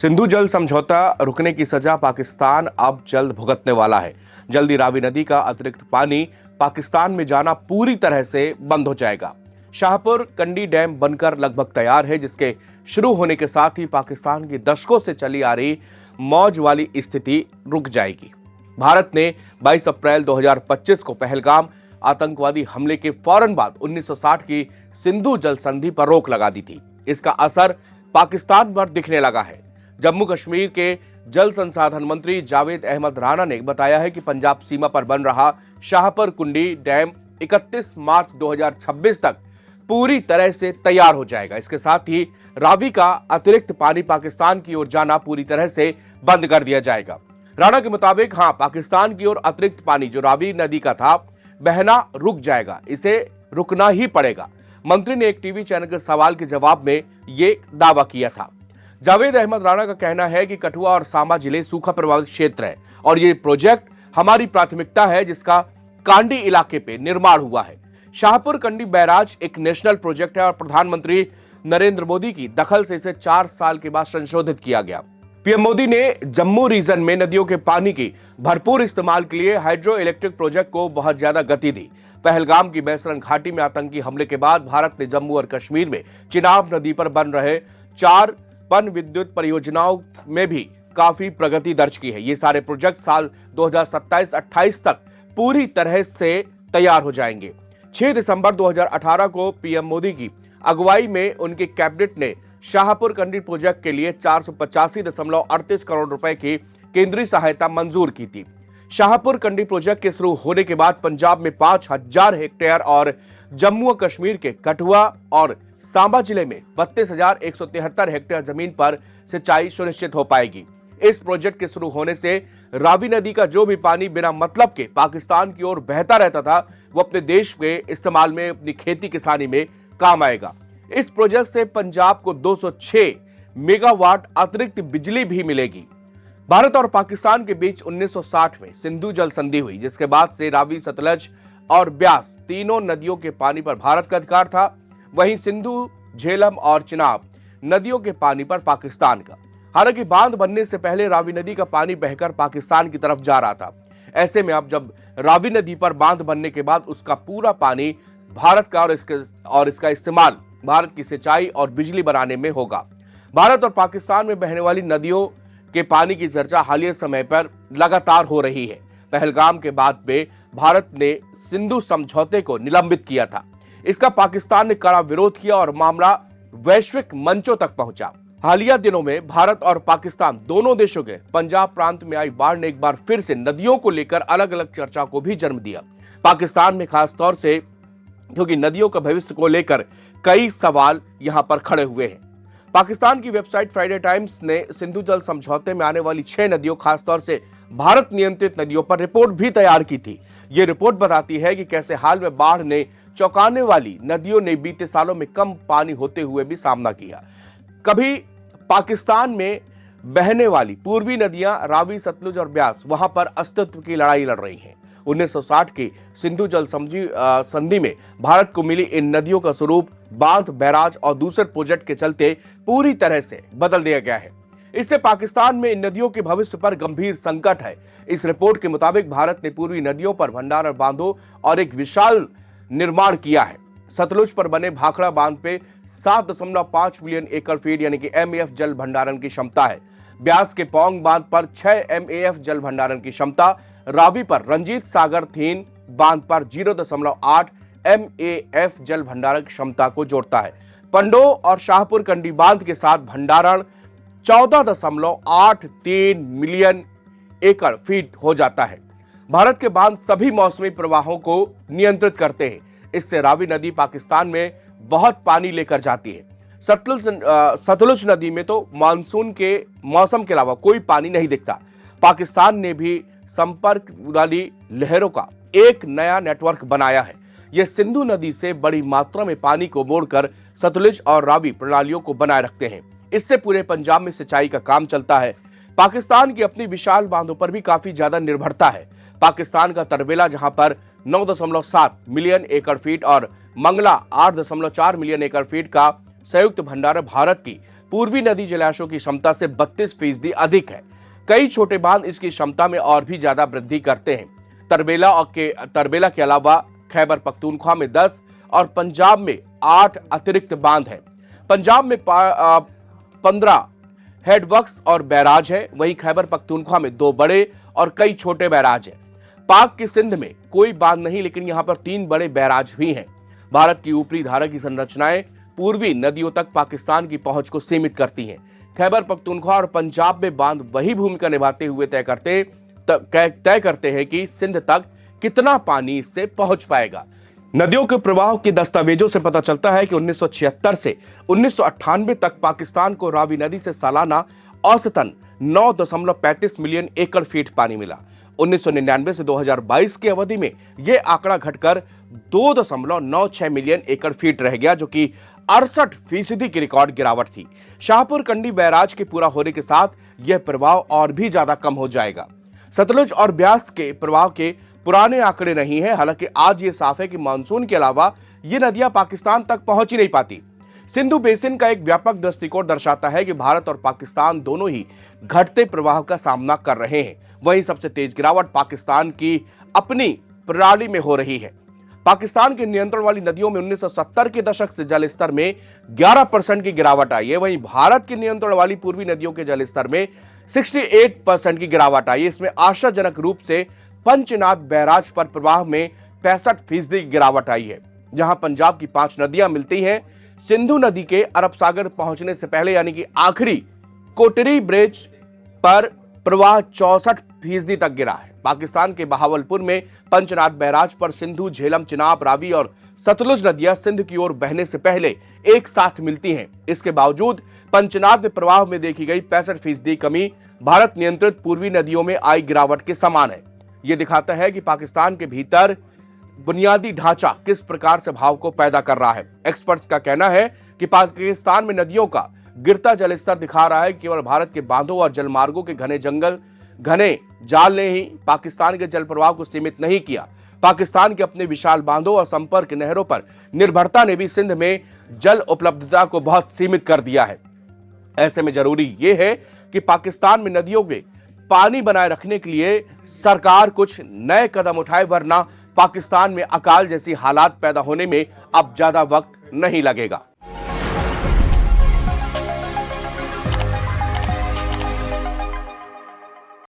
सिंधु जल समझौता रुकने की सजा पाकिस्तान अब जल्द भुगतने वाला है। जल्दी रावी नदी का अतिरिक्त पानी पाकिस्तान में जाना पूरी तरह से बंद हो जाएगा। शाहपुर कंडी डैम बनकर लगभग तैयार है, जिसके शुरू होने के साथ ही पाकिस्तान की दशकों से चली आ रही मौज वाली स्थिति रुक जाएगी। भारत ने 22 अप्रैल 2025 को पहलगाम आतंकवादी हमले के फौरन बाद 1960 की सिंधु जल संधि पर रोक लगा दी थी। इसका असर पाकिस्तान पर दिखने लगा है। जम्मू कश्मीर के जल संसाधन मंत्री जावेद अहमद राणा ने बताया है कि पंजाब सीमा पर बन रहा शाहपुर कुंडी डैम 31 मार्च 2026 तक पूरी तरह से तैयार हो जाएगा। इसके साथ ही रावी का अतिरिक्त पानी पाकिस्तान की ओर जाना पूरी तरह से बंद कर दिया जाएगा। राणा के मुताबिक पाकिस्तान की ओर अतिरिक्त पानी जो रावी नदी का था बहना रुक जाएगा, इसे रुकना ही पड़ेगा। मंत्री ने एक टीवी चैनल के सवाल के जवाब में ये दावा किया था। जावेद अहमद राणा का कहना है कि कठुआ और सांबा जिले सूखा प्रभावित क्षेत्र है और ये प्रोजेक्ट हमारी प्राथमिकता है, जिसका कांडी इलाके पे निर्माण हुआ है। शाहपुर कंडी बैराज एक नेशनल प्रोजेक्ट है और प्रधानमंत्री नरेंद्र मोदी की दखल से इसे 4 साल के बाद संशोधित किया गया। पीएम मोदी ने जम्मू रीजन में नदियों के पानी की भरपूर इस्तेमाल के लिए हाइड्रो इलेक्ट्रिक प्रोजेक्ट को बहुत ज्यादा गति दी। पहलगाम की बैसरन घाटी में आतंकी हमले के बाद भारत ने जम्मू और कश्मीर में चिनाब नदी पर बन रहे 4 पन विद्युत परियोजनाओं में भी काफी प्रगति दर्ज की है। ये सारे प्रोजेक्ट साल 2027-28 तक पूरी तरह से तैयार हो जाएंगे। 6 दिसंबर 2018 को पीएम मोदी की अगुवाई में उनके कैबिनेट ने शाहपुर कंडी प्रोजेक्ट के लिए 485.38 करोड़ रुपए की केंद्रीय सहायता मंजूर की थी। शाहपुर कंडी प्रोजेक्ट के शुरू होने के बाद पंजाब में 5000 हेक्टेयर और जम्मू और कश्मीर के कठुआ और सांबा जिले में 32,173 हेक्टेयर जमीन पर सिंचाई सुनिश्चित हो पाएगी। इस प्रोजेक्ट के शुरू होने से रावी नदी का जो भी पानी बिना मतलब के पाकिस्तान की ओर बहता रहता था, वो अपने देश के इस्तेमाल में, अपनी खेती किसानी में काम आएगा। इस प्रोजेक्ट से पंजाब को 206 मेगावाट अतिरिक्त बिजली भी मिलेगी। भारत और पाकिस्तान के बीच 1960 में सिंधु जल संधि हुई, जिसके बाद से रावी, सतलज और ब्यास तीनों नदियों के पानी पर भारत का अधिकार था। वहीं सिंधु, झेलम और चिनाब नदियों के पानी पर पाकिस्तान का। हालांकि बांध बनने से पहले रावी नदी का पानी बहकर पाकिस्तान की तरफ जा रहा था। ऐसे में अब जब रावी नदी पर बांध बनने के बाद उसका पूरा पानी भारत का और इसका इस्तेमाल भारत की सिंचाई और बिजली बनाने में होगा। भारत और पाकिस्तान में बहने वाली नदियों के पानी की चर्चा हालिया समय पर लगातार हो रही है। पहलगाम के बाद में भारत ने सिंधु समझौते को निलंबित किया था। इसका पाकिस्तान ने कड़ा विरोध किया और मामला वैश्विक मंचों तक पहुंचा। हालिया दिनों में भारत और पाकिस्तान दोनों देशों के पंजाब प्रांत में आई बाढ़ ने एक बार फिर से नदियों को लेकर अलग अलग चर्चा को भी जन्म दिया। पाकिस्तान में खास तौर से क्योंकि नदियों का भविष्य को लेकर कई सवाल यहां पर खड़े हुए हैं। पाकिस्तान की वेबसाइट फ्राइडे टाइम्स ने सिंधु जल समझौते में आने वाली 6 नदियों, खासतौर से भारत नियंत्रित नदियों पर रिपोर्ट भी तैयार की थी। ये रिपोर्ट बताती है कि कैसे हाल में बाढ़ ने चौंकाने वाली नदियों ने बीते सालों में कम पानी होते हुए भी सामना किया। कभी पाकिस्तान में बहने वाली पूर्वी नदियां रावी, सतलुज और ब्यास वहां पर अस्तित्व की लड़ाई लड़ रही हैं। 1960 की सिंधु जल संधि में भारत को मिली इन नदियों का स्वरूप बांध, बैराज और दूसरे प्रोजेक्ट के चलते पूरी तरह से बदल दिया गया है। इससे पाकिस्तान में इन नदियों के भविष्य पर गंभीर संकट है। इस रिपोर्ट के मुताबिक भारत ने पूर्वी नदियों पर भंडारण बांधों और एक विशाल निर्माण किया है। सतलुज पर बने भाखड़ा बांध पे 7.5 मिलियन एकड़ फीट यानी कि MAF जल भंडारण की क्षमता है। ब्यास के पौंग बांध पर 6 MAF जल भंडारण की क्षमता। रावी पर रंजीत सागर थीन बांध पर 0.8 MAF जल भंडारण क्षमता को जोड़ता है। पंडो और शाहपुर कंडी बांध के साथ भंडारण 14.83 मिलियन एकड़ फीट हो जाता है। भारत के बांध सभी मौसमी प्रवाहों को नियंत्रित करते हैं। इससे रावी नदी पाकिस्तान में बहुत पानी लेकर जाती है। सतलुज नदी में तो मानसून के मौसम के अलावा कोई पानी नहीं दिखता। पाकिस्तान ने भी संपर्क वाली लहरों का एक नया नेटवर्क बनाया है। यह सिंधु नदी से बड़ी मात्रा में पानी को मोड़कर सतलुज और रावी प्रणालियों को बनाए रखते हैं। इससे पूरे पंजाब में सिंचाई का काम चलता है। पाकिस्तान की अपनी विशाल बांधों पर भी काफी ज्यादा निर्भरता है। पाकिस्तान का तरबेला जहां पर 9.7 मिलियन एकड़ फीट और मंगला 8.4 मिलियन एकड़ फीट का संयुक्त भंडारण भारत की पूर्वी नदी जलाशयों की क्षमता से 32% अधिक है। कई छोटे बांध इसकी क्षमता में और भी ज्यादा वृद्धि करते हैं। तरबेला के अलावा खैबर पख्तूनख्वा में 10 और पंजाब में 8 अतिरिक्त बांध हैं। पंजाब में 15 हेडवर्क्स और बैराज है, वहीं खैबर पख्तूनख्वा में 2 बड़े और कई छोटे बैराज हैं। पाक की सिंध में कोई बांध नहीं, लेकिन यहां पर 3 बड़े बैराज भी हैं। भारत की ऊपरी धारा की संरचनाएं पूर्वी नदियों तक पाकिस्तान की पहुंच को सीमित करती हैं। खैबर पख्तूनख्वा और पंजाब में बांध वही भूमिका निभाते हुए तय करते हैं कि सिंध तक कितना पानी इससे पहुंच पाएगा। नदियों के प्रवाह के दस्तावेजों से पता चलता है कि 1976 से 1998 तक पाकिस्तान को रावी नदी से सालाना औसतन 9.35 मिलियन एकड़ फीट पानी मिला। 1999 से 2022 की अवधि में यह आंकड़ा घटकर 2.96 मिलियन एकड़ फीट रह गया, जो कि 68% की रिकॉर्ड गिरावट थी। शाहपुर कंडी बैराज के पूरा होने के साथ यह प्रवाह और भी ज्यादा कम हो जाएगा। सतलुज और ब्यास के प्रवाह के पुराने आंकड़े नहीं है। हालांकि आज ये साफ है कि मानसून के अलावा ये नदियां पाकिस्तान तक पहुंच ही नहीं पाती। सिंधु बेसिन का एक व्यापक दृष्टिकोण दर्शाता है कि भारत और पाकिस्तान दोनों ही घटते प्रवाह का सामना कर रहे हैं। वहीं सबसे तेज गिरावट पाकिस्तान की अपनी प्रणाली में हो रही है। पाकिस्तान के नियंत्रण वाली नदियों में 1970 के दशक से जल स्तर में 11% की गिरावट आई है। वहीं भारत के नियंत्रण वाली पूर्वी नदियों के जल स्तर में 68% की गिरावट आई है। इसमें आशाजनक रूप से पंचनाद बैराज पर प्रवाह में 65% की गिरावट आई है। जहां पंजाब की 5 नदियां मिलती हैं, सिंधु नदी के अरब सागर पहुंचने से पहले यानी कि आखिरी कोटरी ब्रिज पर प्रवाह 64% तक गिरा है। पाकिस्तान के बहावलपुर में पंचनाद बैराज पर सिंधु, झेलम, चिनाब, रावी और सतलुज नदियां सिंध की ओर बहने से पहले एक साथ मिलती हैं। इसके बावजूद पंचनाद में प्रवाह में देखी गई 65% कमी भारत नियंत्रित पूर्वी नदियों में आई गिरावट के समान है। यह दिखाता है कि पाकिस्तान के भीतर बुनियादी ढांचा किस प्रकार से भाव को पैदा कर रहा है। एक्सपर्ट्स का कहना है कि पाकिस्तान में नदियों का गिरता जलस्तर दिखा रहा है कि केवल भारत के बांधों और जलमार्गों के घने जाल ने ही पाकिस्तान के जल प्रवाह को सीमित नहीं किया। पाकिस्तान के अपने विशाल बांधों और संपर्क नहरों पर निर्भरता ने भी सिंध में जल उपलब्धता को बहुत सीमित कर दिया है। ऐसे में जरूरी यह है कि पाकिस्तान में नदियों में पानी बनाए रखने के लिए सरकार कुछ नए कदम उठाए, वरना पाकिस्तान में अकाल जैसी हालात पैदा होने में अब ज्यादा वक्त नहीं लगेगा।